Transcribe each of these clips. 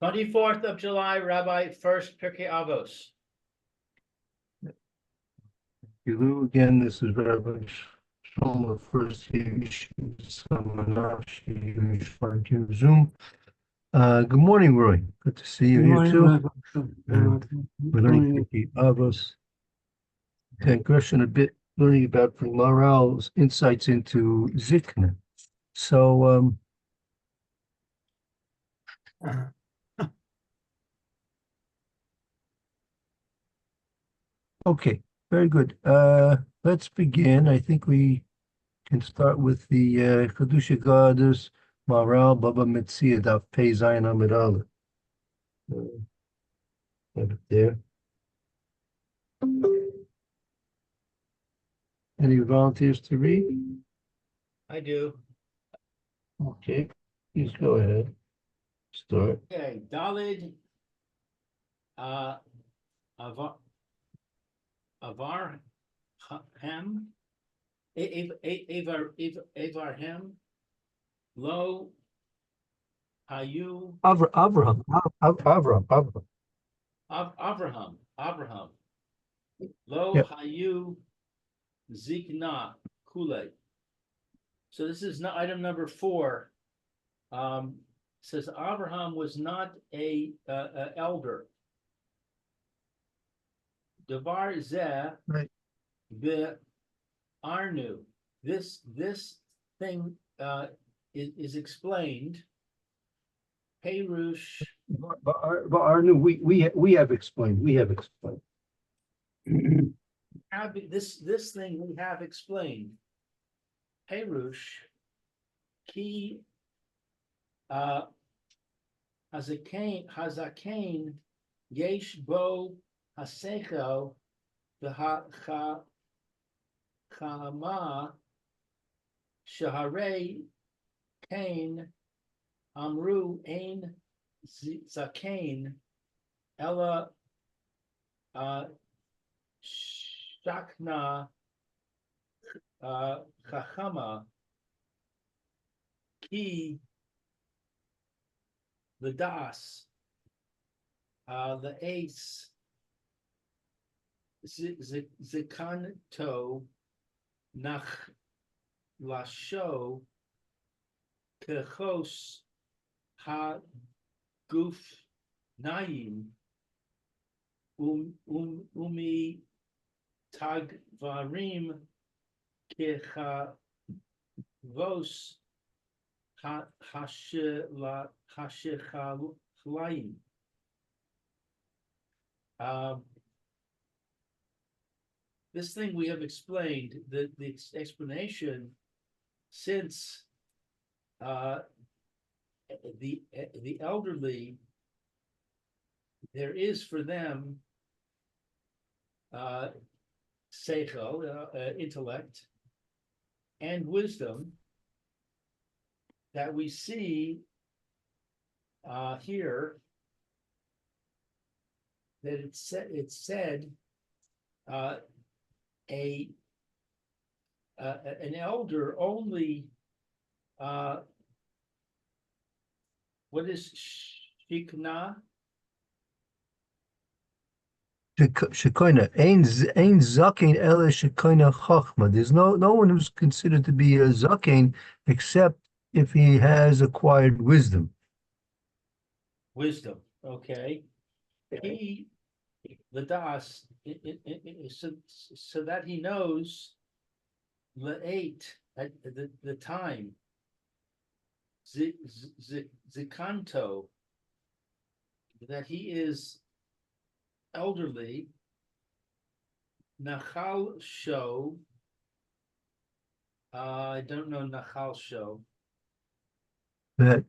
24th of July, Rabbi Furst, Pierke, Avos. Hello again, this is Rabbi Shlomo Furst here, Zoom. Good morning, Roy. Good to see you here too. We're learning Pirkei Avos. Question a bit, learning about morale's insights into Zikna. So, okay, very good. Let's begin. I think we can start with the Chadusha Goddess Maral Baba Metzia Daf Pei Zayin Amid Aleph. Have it there. Any volunteers to read? I do. Okay, please go ahead. Start. Okay, Dalid, Avar, Avarhem, Avarhem, Lo, Hayu, Avraham. Avraham, Lo, Yep. Hayu, Zikna, Kule. So this is item number 4. Says Abraham was not a elder. Devar zeh Right. be Arnu. This thing is explained. Perush. But Arnu, we have explained. We have explained. This thing we have explained. Perush ki Hazakain yesh bo hasechel v'chama shaharei kain amru ein zakain ella shakna chachama ki the das, the ace, zikanto, nach lasho, kechos, ha guf naim, umi tagvarim, kechavos, Hashechalayim. This thing we have explained, the explanation, since the elderly, there is for them seichel, intellect, and wisdom, that we see here, that it said an elder only what is shikna? Shekoina ein zaken ele shekoina chachma. There's no one who's considered to be a zaken except if he has acquired wisdom. Wisdom, okay. He, the das, so that he knows le'et at the time. Zikanto, that he is elderly. Nachal show. I don't know Nachal show. That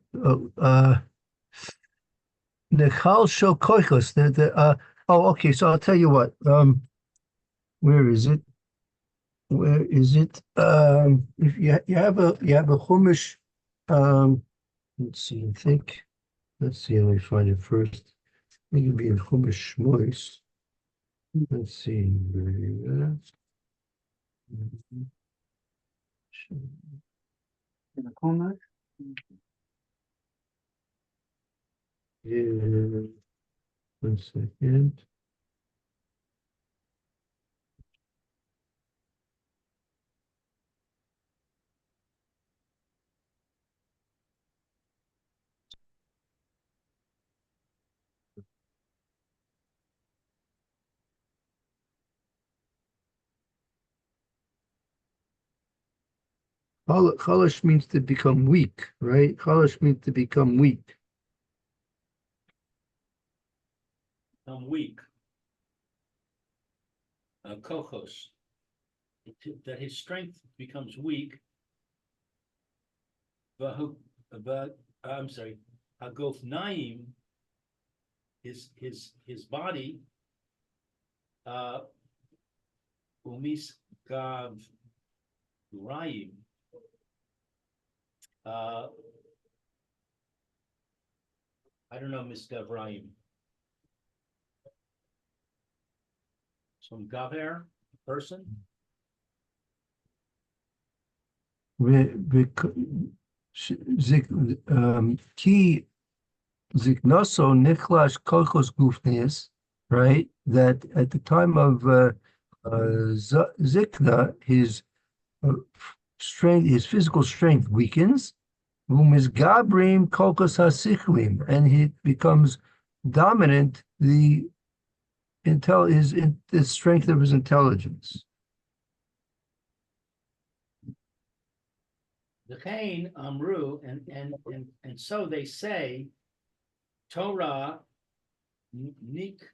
Nechal show koichos. Okay. So I'll tell you what. Where is it? Where is it? If you have a chumash. Let's see. Let's see. Let me find it first. I think it'd be in chumash shmois. Let's see. Yeah, 1 second. Chalash means to become weak, right? Chalash means to become weak. I'm weak. Kochos. That his strength becomes weak. But I'm sorry. Hagof Naim, his body. Umis Gav Raim. I don't know, Miss Gavrayim. Some Gaver person. Ki Ziknoso Niklash Kolchos Gufnius, right? That at the time of Zikna, his strength, his physical strength weakens. Gabrim Kolchos Hasichlim, and he becomes dominant. The strength of his intelligence. The Cain Amru, and so they say, Torah Nik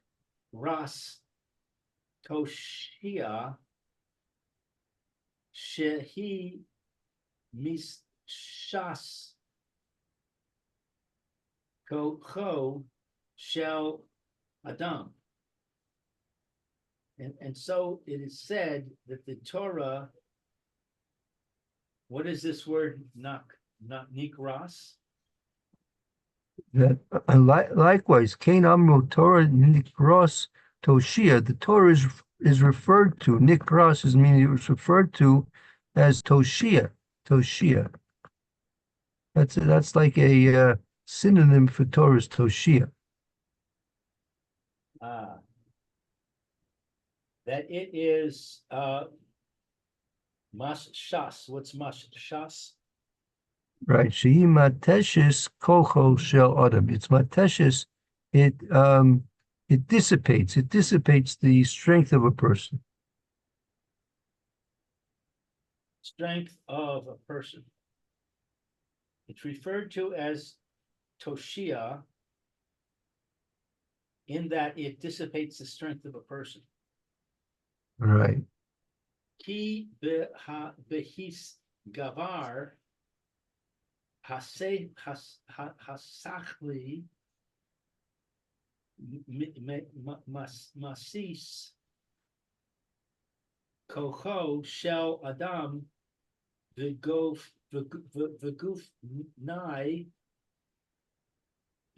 Ras Toshia Shehi Mishas Kocho Shel Adam. And so it is said that the Torah, what is this word? Not nikras? That likewise, Cain Amru Torah Nikros Toshia. The Torah is referred to, Nikros is meaning it was referred to as Toshia. Toshia. That's like a synonym for Torah's Toshia. That it is mashas. What's mashas? Right. Shehi mateshes kocho shel adam. It's mateshes. It dissipates. It dissipates the strength of a person. Strength of a person. It's referred to as toshia in that it dissipates the strength of a person. Right. Ki behis gavar hasachli masis kocho shel adam v'guf nai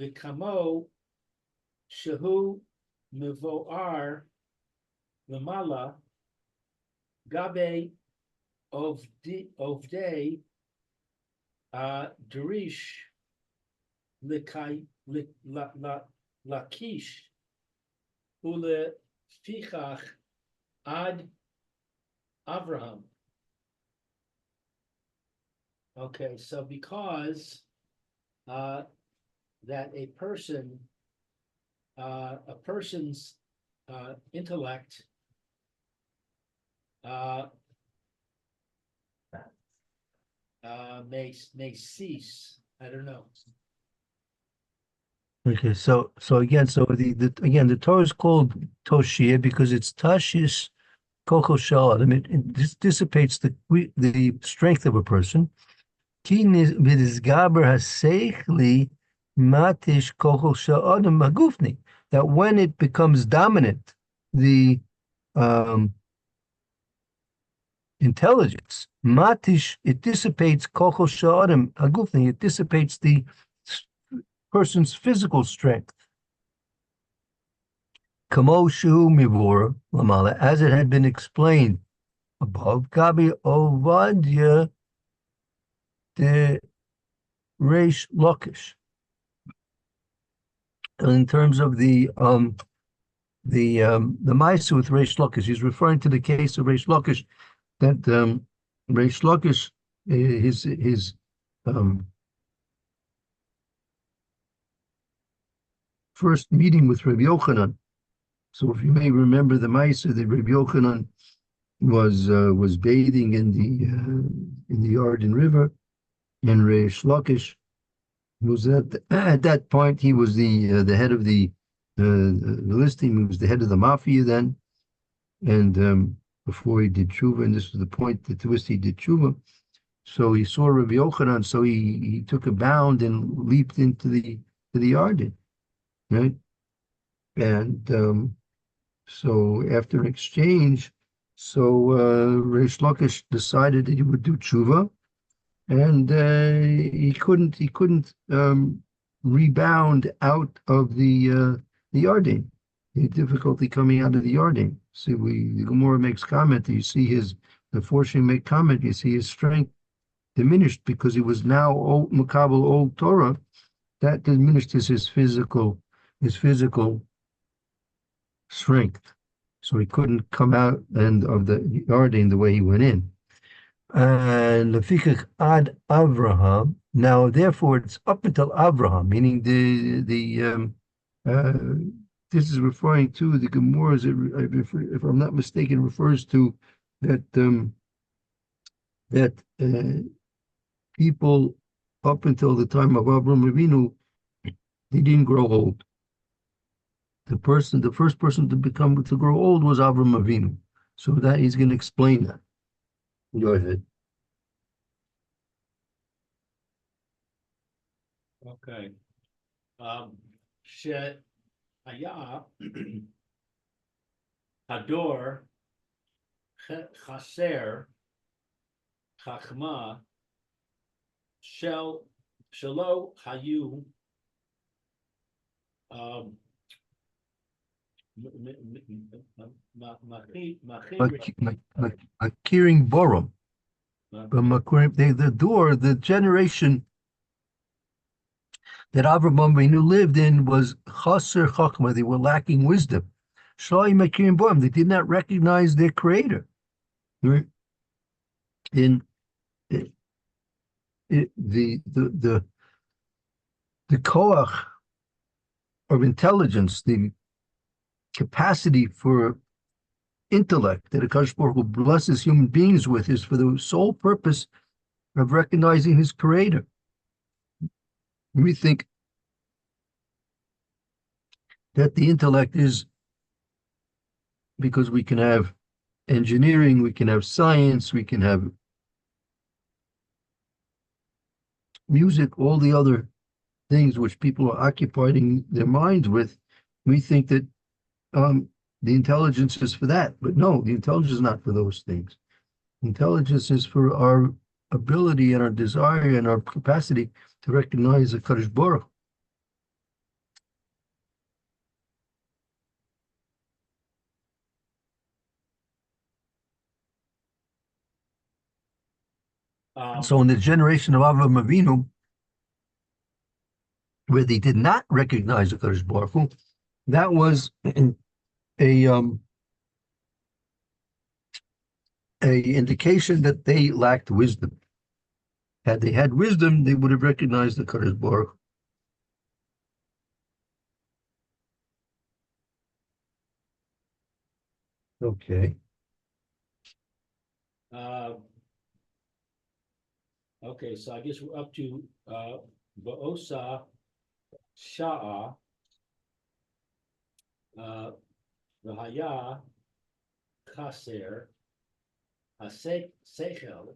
v'kamo shehu mevoar lemala gabe ovdei derish lakish ule fichach ad Abraham. Okay, so because that a person's intellect may cease. I don't know. Okay, so the Torah is called Toshia because it's Tashis Koko Shel Adam. It dissipates the strength of a person. Ki v'nizgaber haseichli matish Koko Shel Adam magufni. That when it becomes dominant, the intelligence, matish, it dissipates Koko Shel Adam magufni. It dissipates the person's physical strength. Kamoshu mivor lamala, as it had been explained above. Gabi Ovadia de Reish Lakish. in terms of the Maisa with Reish Lakish. He's referring to the case of Reish Lakish, that Reish Lakish, his first meeting with Rabbi Yochanan. So if you may remember the Maisa, that Rabbi Yochanan was bathing in the Jordan River, and Reish Lakish was at that point he was the head of the listing. He was the head of the mafia then, and before he did tshuva, and this was the point that twist he did tshuva. So he saw Rabbi Yochanan, so he took a bound and leaped into the Jordan, right? And so after an exchange, so Reish Lakish decided that he would do tshuva, and he couldn't rebound out of the Yarden. He had difficulty coming out of the Yarden. See, the Gemara makes comment that you see the Forshim make comment, you see his strength diminished because he was now old Makabel, old Torah. That diminished his physical strength. So he couldn't come out of the Yarden the way he went in. And Lefikach ad Avraham. Now, therefore, it's up until Avraham, meaning this is referring to the Gemara, if I'm not mistaken, refers to that people up until the time of Avraham Avinu, they didn't grow old. The first person to grow old was Avraham Avinu. So that he's going to explain that. Go ahead. Okay. Haya Hador Chaser Chachma Shelo Hayu Makiring Borum. The generation that Avraham Avinu lived in was Chaser Chachma. They were lacking wisdom. Shalai Makirim Borum. They did not recognize their creator. In the koach of intelligence, the capacity for intellect that HaKadosh Baruch Hu blesses human beings with is for the sole purpose of recognizing his creator. We think that the intellect is because we can have engineering, we can have science, we can have music, all the other things which people are occupying their minds with. We think that the intelligence is for that, but no, the intelligence is not for those things. Intelligence is for our ability and our desire and our capacity to recognize the Kadosh Baruch. So in the generation of Avraham Avinu, where they did not recognize the Kadosh Baruch Hu, that was a indication that they lacked wisdom. Had they had wisdom, they would have recognized the Kadosh Baruch. Okay. Okay, so I guess we're up to Ba'osa Sha'a V'haya Chaser Seichel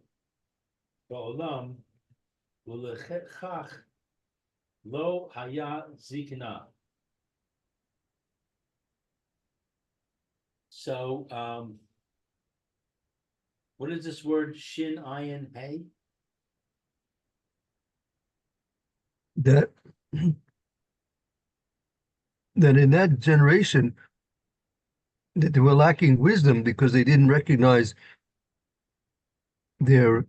Ba'olam V'lechach Lo Haya Zikna. So what is this word Shin Ayin Hey? That in that generation that they were lacking wisdom because they didn't recognize their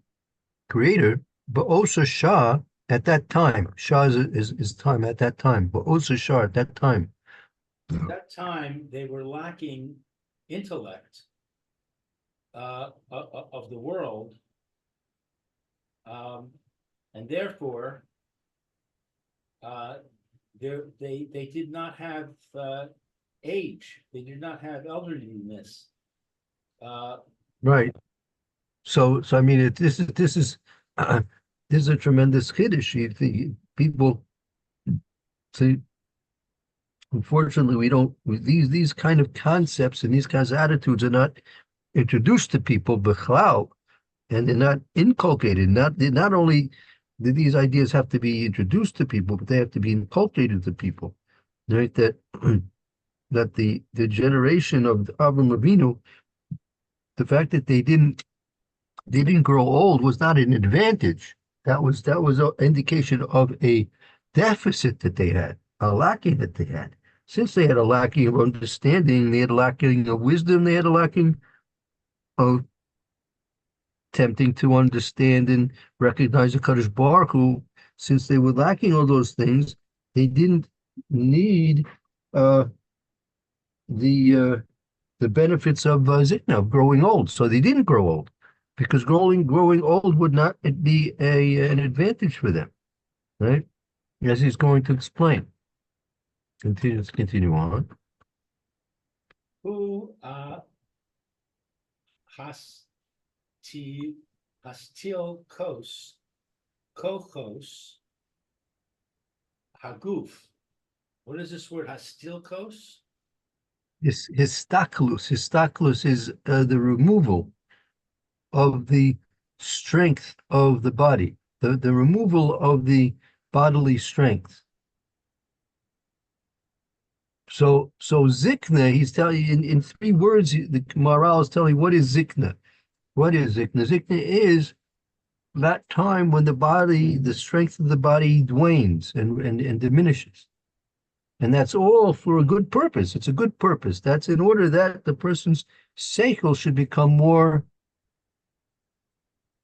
creator, but also Shah, at that time. Shah is time at that time, but also Shah at that time. At that time, they were lacking intellect of the world, and therefore they did not have age. They did not have elderliness. Right. So I mean, this is a tremendous chiddush. People see. Unfortunately, we don't. These kind of concepts and these kinds of attitudes are not introduced to people b'chlal, and they're not inculcated. Not only do these ideas have to be introduced to people, but they have to be inculcated to people. Right? That that the generation of Avram Avinu, the fact that they didn't grow old was not an advantage. That was an indication of a deficit that they had, a lacking that they had. Since they had a lacking of understanding, they had a lacking of wisdom, they had a lacking of attempting to understand and recognize the Kadosh Baruch Hu. Since they were lacking all those things, they didn't need uh, the the benefits of zikna, of growing old. So they didn't grow old because growing old would not be an advantage for them, right? As he's going to explain. Let's continue on. Who has hastil kochos haguf. What is this word hastilkos? Histaklus is the removal of the strength of the body, the removal of the bodily strength. So zikna, he's telling you in three words, the Maharal is telling you what is zikna. What is zikna? Zikna is that time when the strength of the body wanes and diminishes. And that's all for a good purpose. It's a good purpose. That's in order that the person's seichel should become more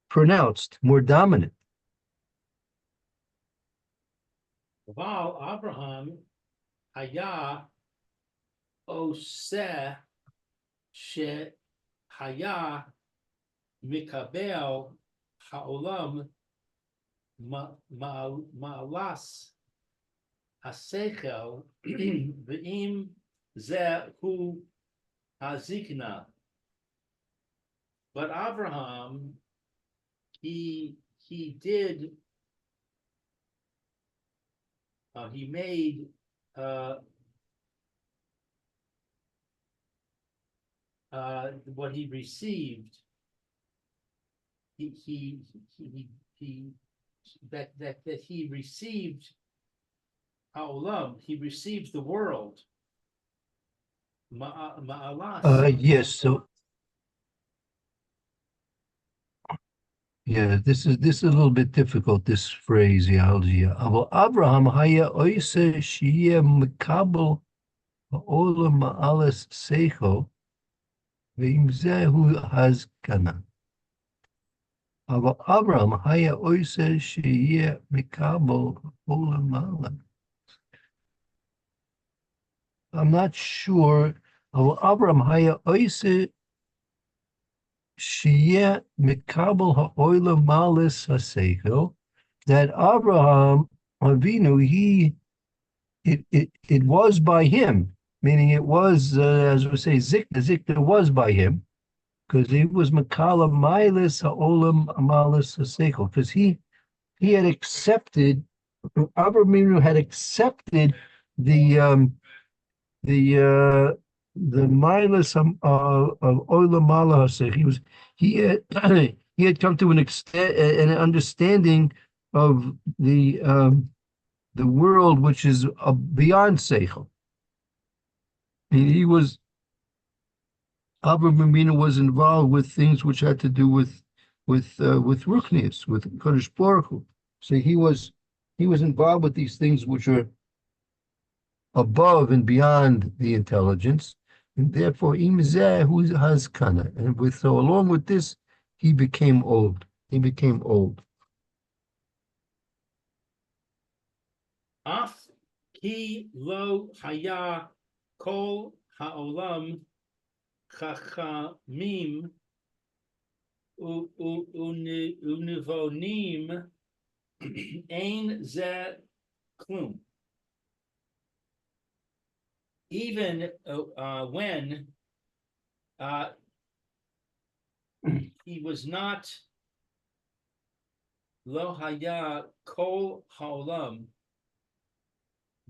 pronounced, more dominant. Val Abraham haya oseh she haya mikabel haolam ma'alas hasechel ve'im zehu hazikna. But Abraham, he did he made what he received. He that he received haolam. He received the world. Ma'alas. Yes, so yeah, this is a little bit difficult, this phrase, Yaldia. Aber Abraham haya oise shiyeh mekabel ha'olam ma'alas seichel ve'im zehu hazkana. Aber Abraham haya oise shiyeh mekabel ha'olam ma'alas. I'm not sure. Aber Abraham haya oise shiyeh mekabel ha'olam ma'alas haseichel, that Abraham Avinu, it was by him, meaning it was, as we say, Zikna was by him, because he was Makala Milas Ha'olam Amalis Haseichel, because he had accepted, Abraham had accepted the Milas of Olam Mala Haseichel. He had come to an understanding of the world which is beyond Seichel. He was, Avraham Avinu was involved with things which had to do with Ruchnius, with Kodesh Baruch Hu. So he was involved with these things which are above and beyond the intelligence, and therefore Imzeh who has kana. And so along with this, he became old. He became old. Af ki lo haya kol haolam chachamim univonim ein ze klum. Even when he was not lo haya kol haolam,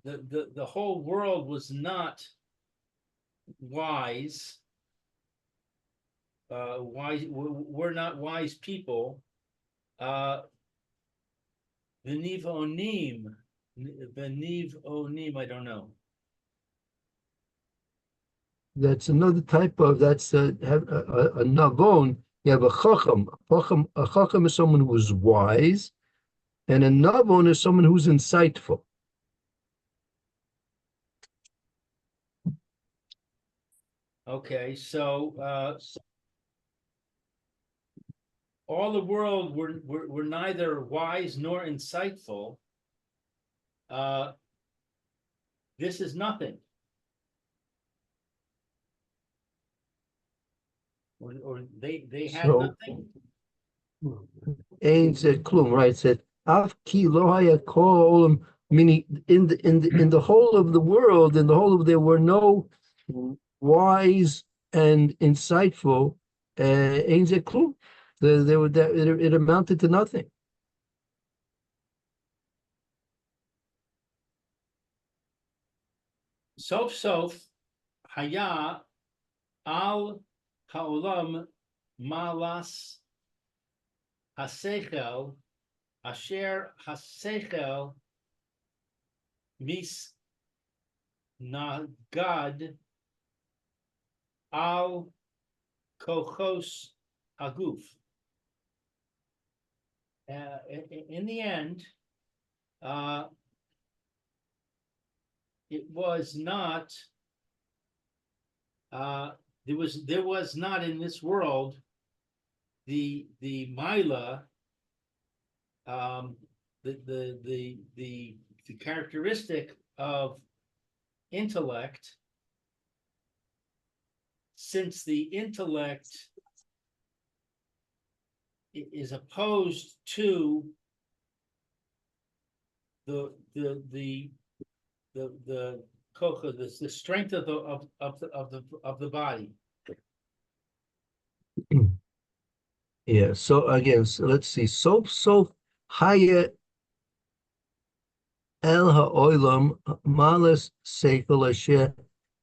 the whole world was not wise. We're not wise people. Veniv onim, I don't know. That's another type of, that's a navon. You have a chacham. A chacham is someone who is wise, and a navon is someone who's insightful. Okay, so all the world were neither wise nor insightful. This is nothing. Or they had nothing. Ein ze klum, right? Said af ki lo haya kol olam, meaning in the whole of the world, in the whole of there were no wise and insightful. Ein ze klum. It amounted to nothing. Sof sof haya al haolam malas hasechel asher hasechel mis nagad al kochos haguf. In the end, it was not. There was not in this world the Mila, the characteristic of intellect, since the intellect is opposed to the kocha, the strength of the body. Yeah. So again, so let's see. So haya el ha'olam malas seichel asher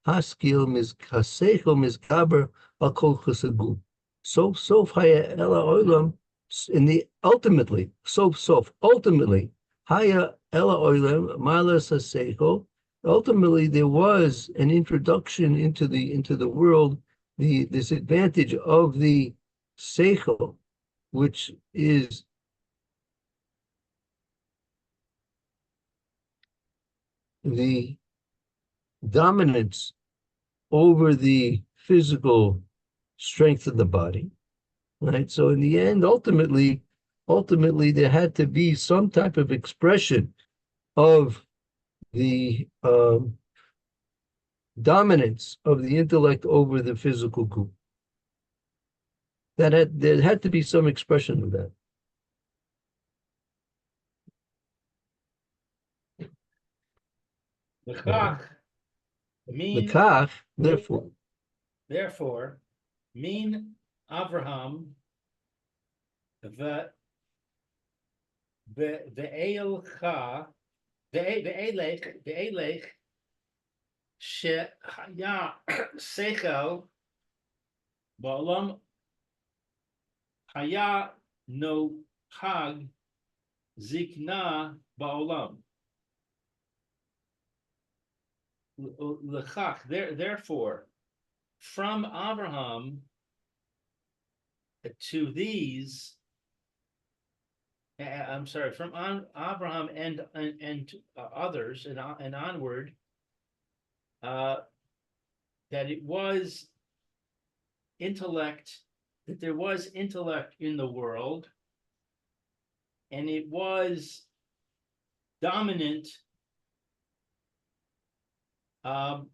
haskil haseichel misgaber al kol chesed. So haya el ha'olam, in the ultimately haya el ha'olam malas haseichel. Ultimately, there was an introduction into the world, this advantage of the seichel, which is the dominance over the physical strength of the body, right? So in the end, ultimately, there had to be some type of expression of the dominance of the intellect over the physical group. There had to be some expression of that. L'kach, therefore, min Avraham ve'elech shehaya seichel ba'olam haya no hag zikna ba'olam. L'chach, therefore, from Abraham to these, I'm sorry, from Abraham and others and onward, that it was intellect, that there was intellect in the world, and it was dominant Um,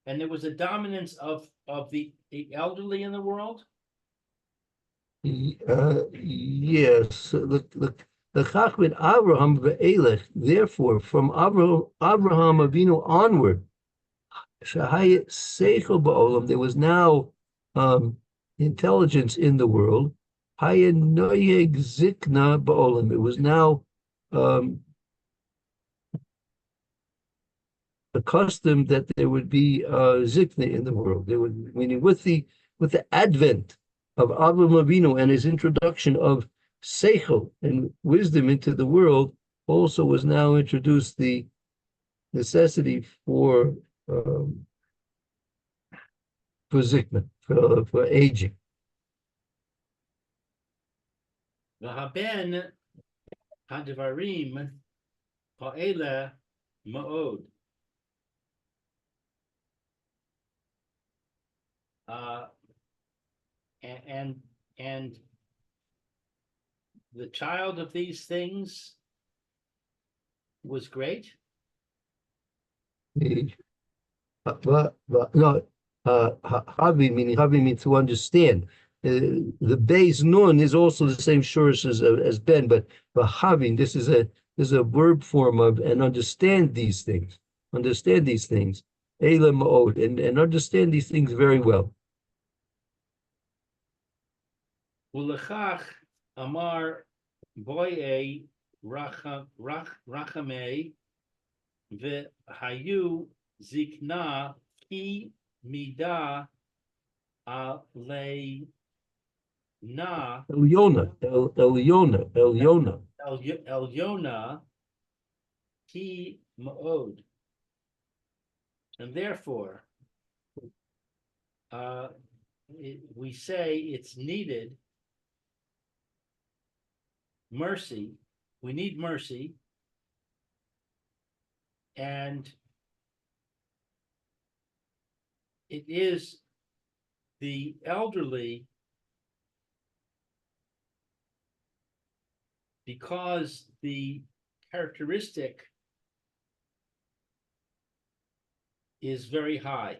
and there was a dominance of the elderly in the world. Yes, the Chachmid Abraham ve'elech. Therefore, from Abraham Avinu onward, Shahayit Seichel ba'olam, there was now intelligence in the world. Hayanoyeg Zikna ba'olam. It was now um, accustomed that there would be Zikna in the world. There would, meaning with the advent of Avraham Avinu and his introduction of Seichel and wisdom into the world, also was now introduced the necessity for zikna, for aging. V'haben hadvarim ha'ele ma'od. And the child of these things was great. No, Havi, meaning Havi means to understand. The Beis Nun is also the same source as Ben, but Having, this is a verb form of and understand these things. Understand these things. Eila Ma'od, and understand these things very well. Ulechach amar boye rachamei v'hayu zikna ki mida alei na Elyona ki ma'od. And therefore, we say it's needed mercy. We need mercy. And it is the elderly, because the characteristic is very high.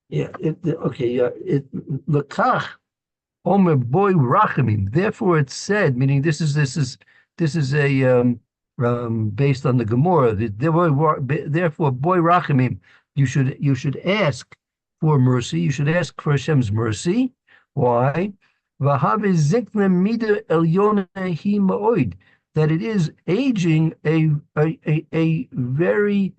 Yeah, okay, yeah, Lekach Omer boy rachamim. Therefore, it's said, meaning this is a based on the Gemara. Therefore, boy rachamim, you should ask for mercy. You should ask for Hashem's mercy. Why? V'have zikna mida elyona hi ma'od. That it is aging a very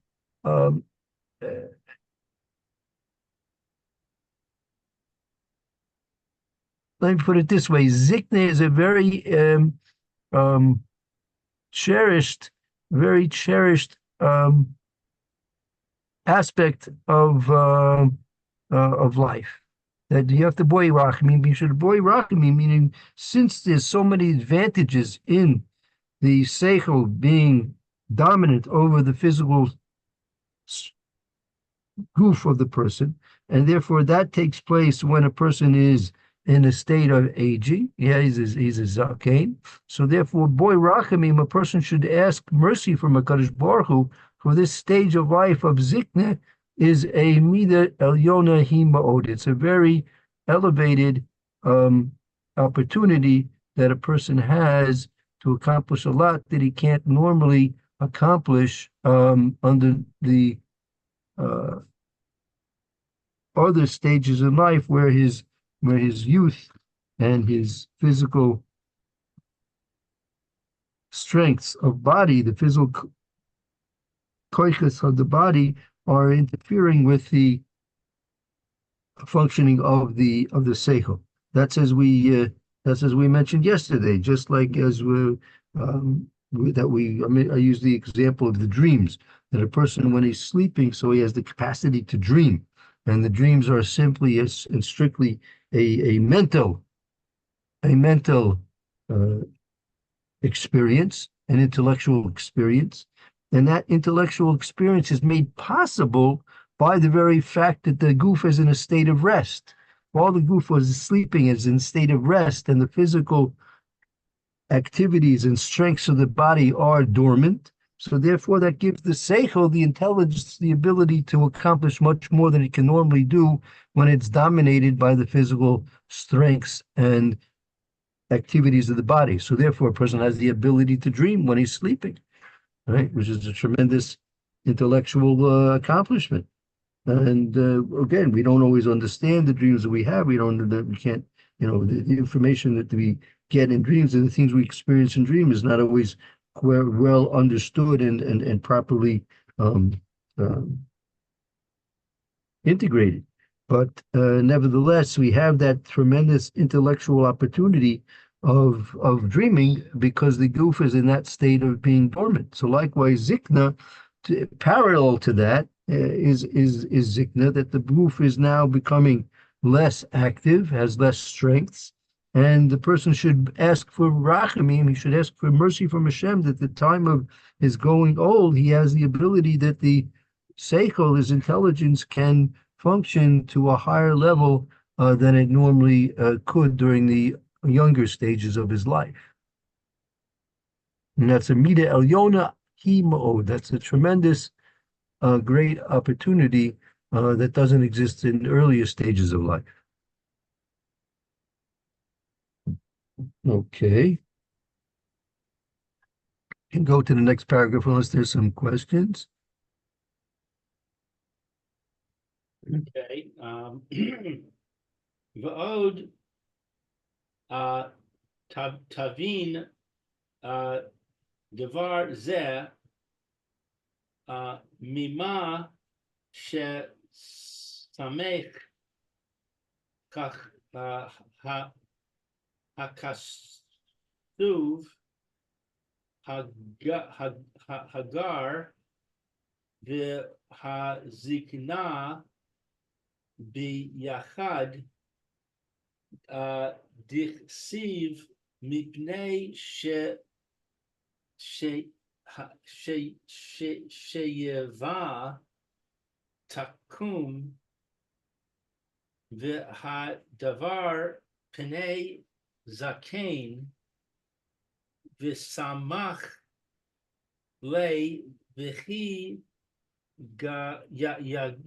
let me put it this way: Zikna is a very cherished, very cherished aspect of life. That you have to boy rachamim. You should boy rachamim, meaning since there's so many advantages in the seichel being dominant over the physical goof of the person, and therefore that takes place when a person is in a state of aging. Yeah, he's a zaken. So therefore, boy rachamim, a person should ask mercy from HaKadosh Baruch Hu for this stage of life of zikna is a mida elyona hi ma'od. It's a very elevated opportunity that a person has to accomplish a lot that he can't normally accomplish under the other stages in life where his youth and his physical strengths of body, the physical koiches of the body, are interfering with the functioning of the seichel. That's as we mentioned yesterday. Just like as I use the example of the dreams, that a person when he's sleeping, so he has the capacity to dream, and the dreams are simply and strictly a mental experience, an intellectual experience. And that intellectual experience is made possible by the very fact that the goof is in a state of rest. While the goof was sleeping, is in a state of rest, and the physical activities and strengths of the body are dormant. So therefore, that gives the seichel, the intelligence, the ability to accomplish much more than it can normally do when it's dominated by the physical strengths and activities of the body. So therefore, a person has the ability to dream when he's sleeping, right? Which is a tremendous intellectual accomplishment. And again, we don't always understand the dreams that we have. We can't, the information that we get in dreams and the things we experience in dreams is not always well understood and properly um, um, integrated. But nevertheless, we have that tremendous intellectual opportunity of dreaming because the goof is in that state of being dormant. So likewise, zikna, parallel to that, is zikna, that the goof is now becoming less active, has less strengths, and the person should ask for rachamim. He should ask for mercy from Hashem that at the time of his going old, he has the ability that the seichel, his intelligence, can function to a higher level than it normally could during the younger stages of his life. And that's a mida elyona himo. That's a tremendous, great opportunity that doesn't exist in earlier stages of life. Okay. Can go to the next paragraph unless there's some questions. Okay. V'od tavin devar zeh mima shesamech kach hakasuv hagar v'hazikna biyachad dichsiv mipnei sheyeva takum v'hadavar pnei zakein v'samach lei v'chi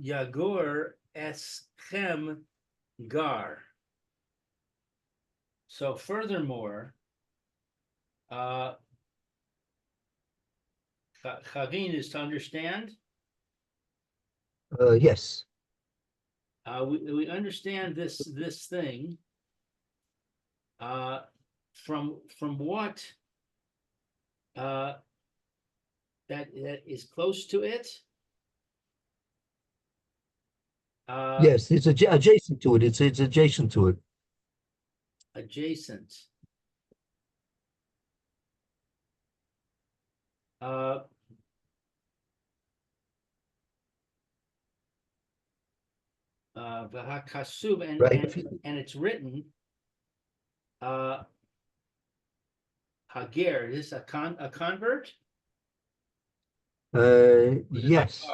yagor eschem gar. So furthermore, Chavin is to understand. Yes. We understand this thing from what that is close to it. Yes, it's adjacent to it. It's adjacent to it. Adjacent. V'hakasuv, and it's written. Hager, is this a convert? Yes.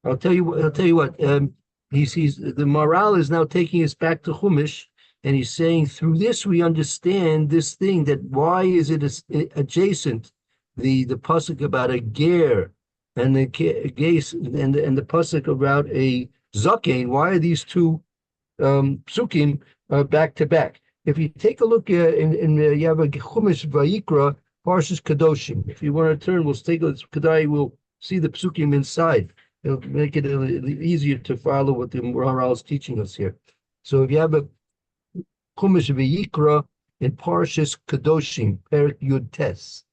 I'll tell you what. He sees the morale is now taking us back to Chumash, and he's saying through this we understand this thing, that why is it adjacent? The pasuk about a ger and the gaze and the pasuk about a zakein. Why are these two psukim back to back? If you take a look in you have a Chumash Vayikra Parshas Kadoshim. If you want to turn, we'll take a Kedai. We'll see the psukim inside. It'll make it easier to follow what the Maharal is teaching us here. So if you have a Chumash Vayikra in Parshas Kadoshim, Perik Yud Tes,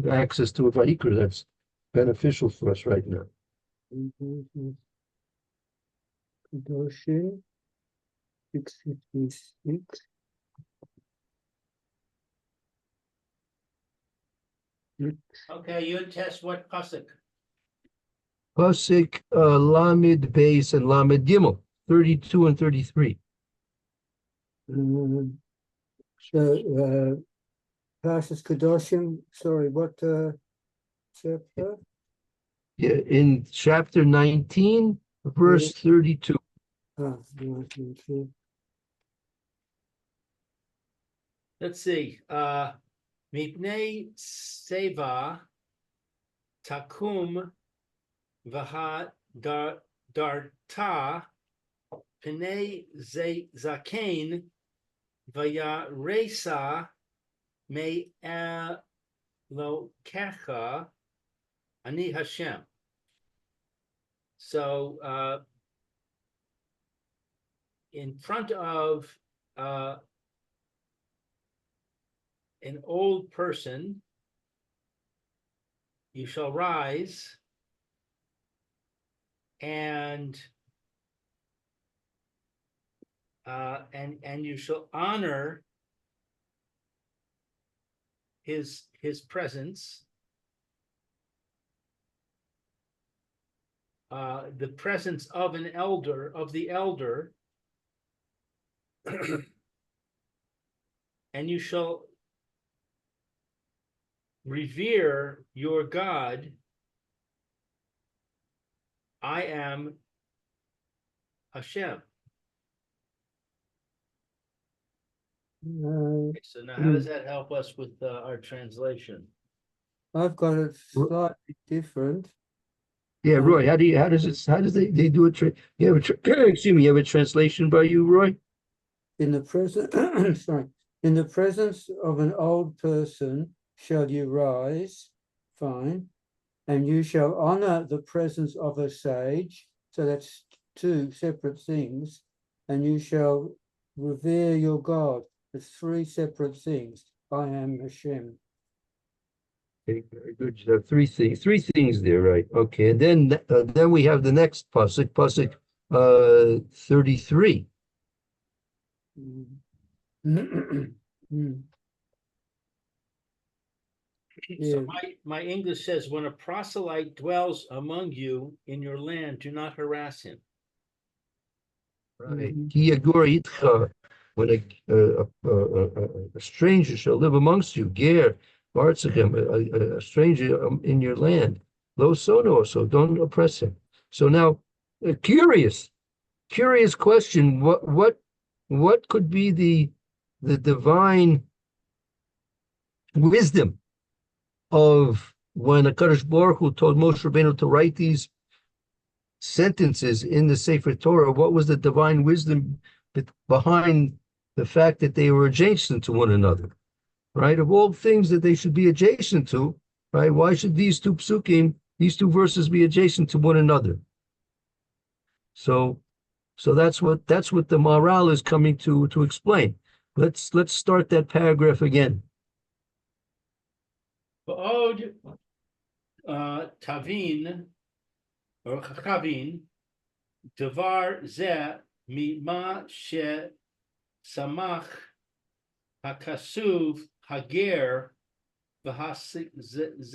access to a Vayikra, that's beneficial for us right now. Kadoshim 656. Okay, you test what pasuk? Pasuk Lamed Beis and Lamed Gimel, 32 and 33. So Parshas Kadoshim, sorry, what chapter? Yeah, in chapter 19, verse 32. Ah, 19. let's see, Mipnei Seva Takum Vaha Darta Pnei Zakein Vaya Resa Me Elokecha Ani Hashem. So in front of an old person, you shall rise and you shall honor his presence, the presence of an elder, of the elder, and you shall revere your God. I am Hashem. Okay, so now how does that help us with our translation? I've got it slightly different. Yeah, Roy, how does they do it? You have excuse me, you have a translation by you, Roy? In the present, sorry, in the presence of an old person shall you rise, fine, and you shall honor the presence of a sage. So that's two separate things, and you shall revere your God. It's three separate things. I am Hashem. Okay, very good. You have three things there, right? Okay, and then we have the next pasuk 33. So my English says, when a proselyte dwells among you in your land, do not harass him. Right. When a stranger shall live amongst you, ger, Bartzichem, a stranger in your land, lo sono, so don't oppress him. So now, a curious question: what could be the divine wisdom of when a Kadosh Baruch Hu told Moshe Rabbeinu to write these sentences in the Sefer Torah? What was the divine wisdom behind the fact that they were adjacent to one another, right? Of all things that they should be adjacent to, right? Why should these two psukim, these two verses be adjacent to one another? So that's what the Maharal is coming to explain. Let's start that paragraph again. Ba'od tavin or chavin devar zeh mima she samach hakasuv hager v'hazakein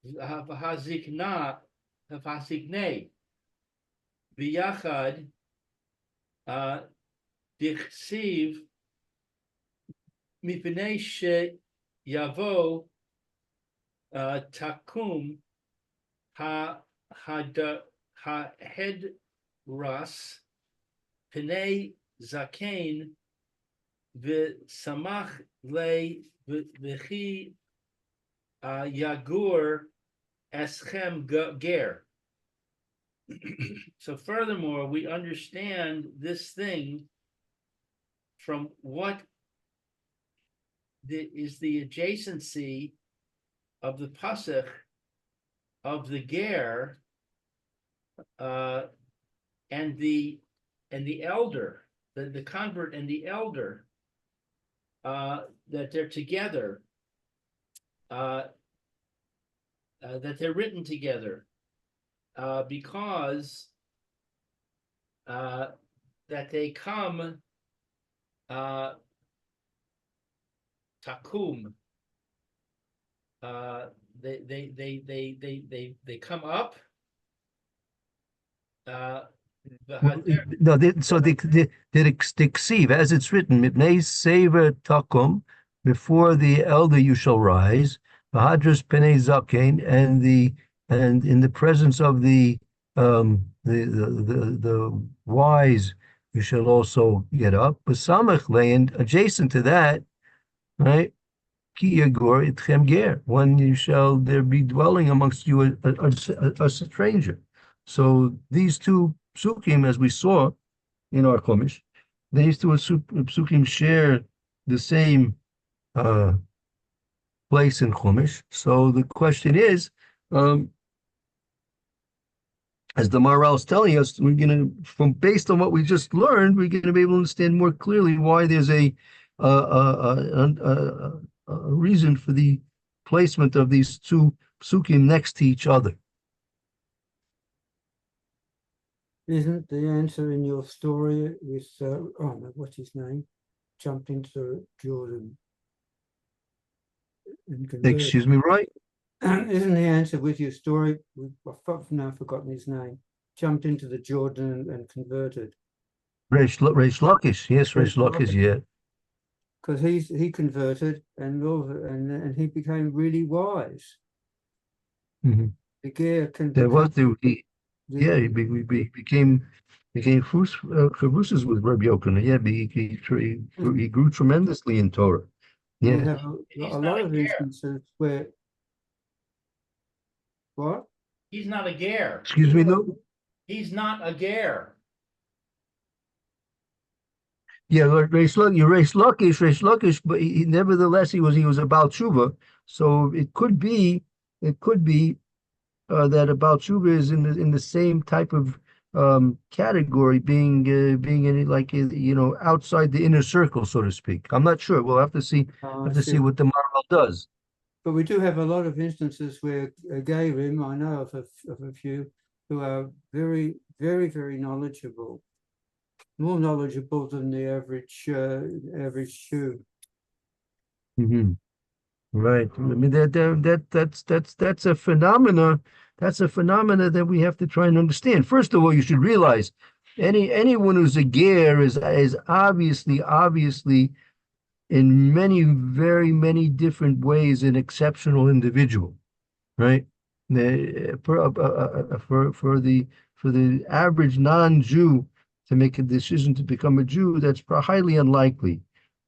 v'haziknei v'yachad dichsiv mipnei she Yavo takum hedras pnei zakein v'samach le v'chi yagur eschem ger. So furthermore, we understand this thing from what is the adjacency of the pasuk of the ger and the elder, the convert and the elder, that they're together, that they're written together, because that they come takum. They come up. No, so the ksiv, as it's written, mipnei seva takum, before the elder you shall rise, v'hadras penei zakein, and in the presence of the wise you shall also get up. B'samach land adjacent to that, right? Ki yagor itchem ger. When you shall there be dwelling amongst you a stranger. So these two psukim, as we saw in our Chumash, these two psukim share the same place in Chumash. So the question is, as the Maharal is telling us, we're going to, from based on what we just learned, we're going to be able to understand more clearly why there's a reason for the placement of these two psukim next to each other. Isn't the answer in your story with, oh no, what's his name? Jumped into Jordan and converted. Excuse me, right? Isn't the answer with your story? I've now forgotten his name. Jumped into the Jordan and converted. Reish Lakish, yes, Reish Lakish, yeah. Because he converted and he became really wise. Mm-hmm. The Ger can There was become, we became chavruses with Rabbi Yochanan. Yeah, he grew tremendously in Torah. we Yeah, have a lot of instances where what? He's not a ger. excuse me, though. He's not a ger. Yeah, Reish Lakish, but nevertheless he was about tshuva. So it could be that about tshuva is in the same type of category, being in like outside the inner circle, so to speak. I'm not sure. We'll have to see what the Maharal does. But we do have a lot of instances where Gerim, I know of a few, who are very, very, very knowledgeable, more knowledgeable than the average Jew. Mm-hmm. Right. I mean that's a phenomena. That's a phenomena that we have to try and understand. First of all, you should realize anyone who's a ger is obviously in very many different ways an exceptional individual, right? For the average non-Jew to make a decision to become a Jew, that's highly unlikely.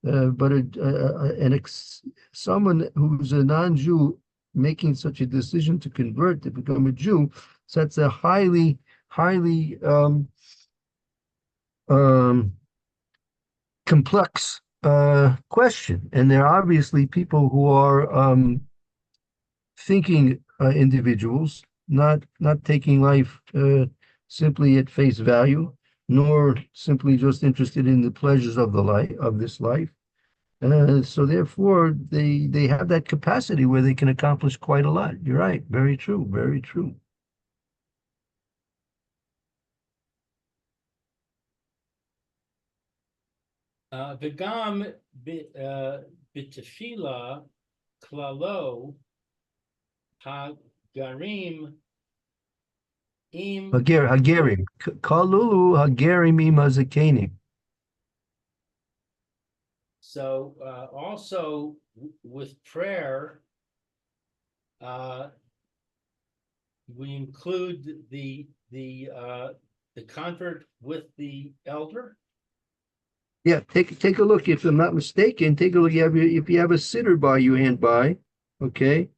But someone who's a non-Jew making such a decision to convert to become a Jew, so that's a highly complex question. And there are obviously people who are thinking individuals, not taking life simply at face value, nor simply just interested in the pleasures of this life. So therefore, they have that capacity where they can accomplish quite a lot. You're right. Very true. Very true. V'gam b'tefila klalo hagarim im. Hagerim. Kalulu Hagerim imazakanim. So also with prayer, we include the convert with the elder. Yeah, take a look. If I'm not mistaken, take a look. If you have a sitter by you hand by, okay.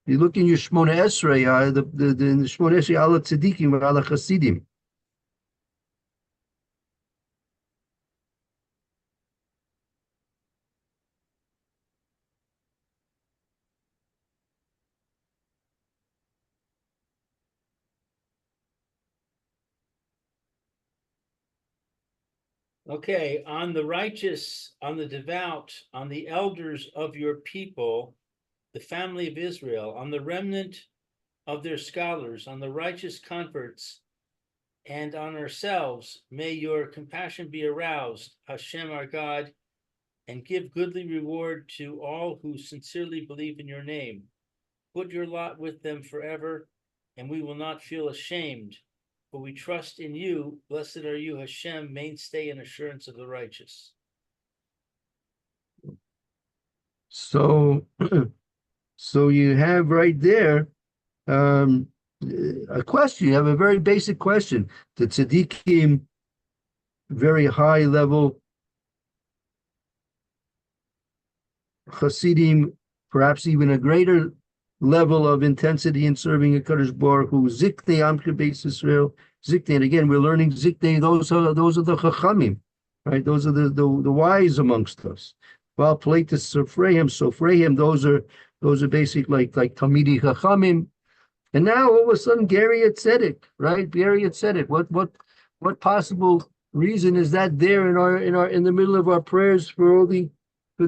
You look in your Shmona Esrei, the Shmona Esrei ala tzadikim ala chasidim. Okay, on the righteous, on the devout, on the elders of your people, the family of Israel, on the remnant of their scholars, on the righteous converts, and on ourselves, may your compassion be aroused, Hashem our God, and give goodly reward to all who sincerely believe in your name. Put your lot with them forever, and we will not feel ashamed. For we trust in you. Blessed are you, Hashem, mainstay and assurance of the righteous. So, so you have right there, a question. You have a very basic question. The tzaddikim, very high level Hasidim, perhaps even a greater level of intensity in serving a Kadosh Baruch Hu. Ziknei Amke Beis Israel. Ziknei, and again, we're learning Ziknei. Those are the Chachamim, right? Those are the wise amongst us. While Platus Sofreim, those are basic like Talmidei Chachamim. And now all of a sudden, Gary Tzedek, right? Gary Tzedek. What possible reason is that there in the middle of our prayers for all for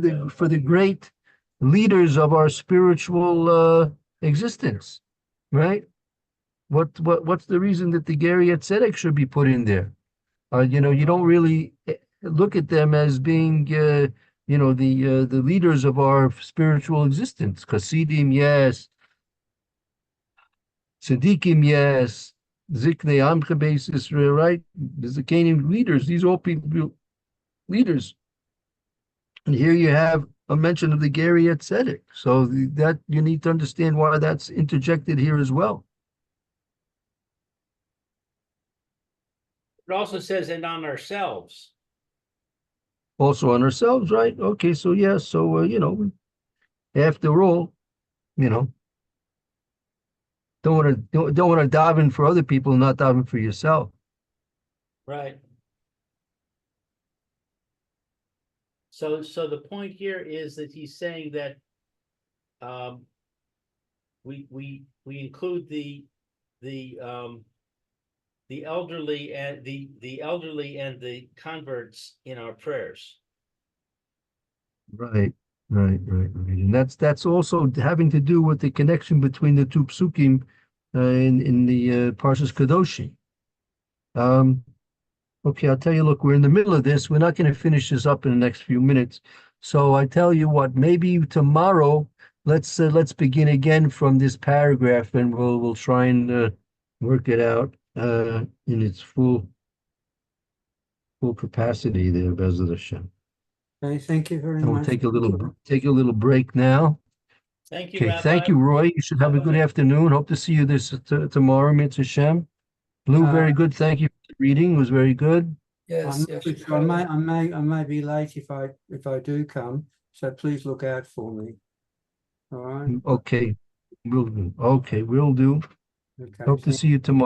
the great leaders of our spiritual existence, right? What's the reason that the Gary Tzedek should be put in there? You don't really look at them as being the leaders of our spiritual existence. Chassidim, yes. Tzaddikim, yes. Ziknei Amcha Beis Israel, right? The Zakanim leaders. These are all people leaders. And here you have a mention of the Gary Tzedek. So that you need to understand why that's interjected here as well. It also says, and on ourselves. Also on ourselves, right? Okay, so yeah, so after all, don't want to daven for other people and not daven for yourself. Right. So the point here is that he's saying that we include the elderly and the elderly and the converts in our prayers. Right. And that's also having to do with the connection between the two psukim in the Parshas Kadoshi. Okay, I'll tell you, look, we're in the middle of this. We're not going to finish this up in the next few minutes. So I tell you what, maybe tomorrow, let's begin again from this paragraph, and we'll try and work it out in its full capacity there, Bezrat Hashem. Okay, thank you very And we'll much. take a little break now. Thank you, Okay, Rabbi. thank you, Roy. You should have a good afternoon. Hope to see you tomorrow, Mitzvah Hashem. Blue, very good. Thank you for the reading. It was very good. Yes, I'm yes. not sure. I may be late if I do come, so please look out for me. All right. Okay, we'll do. Okay, we'll do. Okay. Hope to see you tomorrow.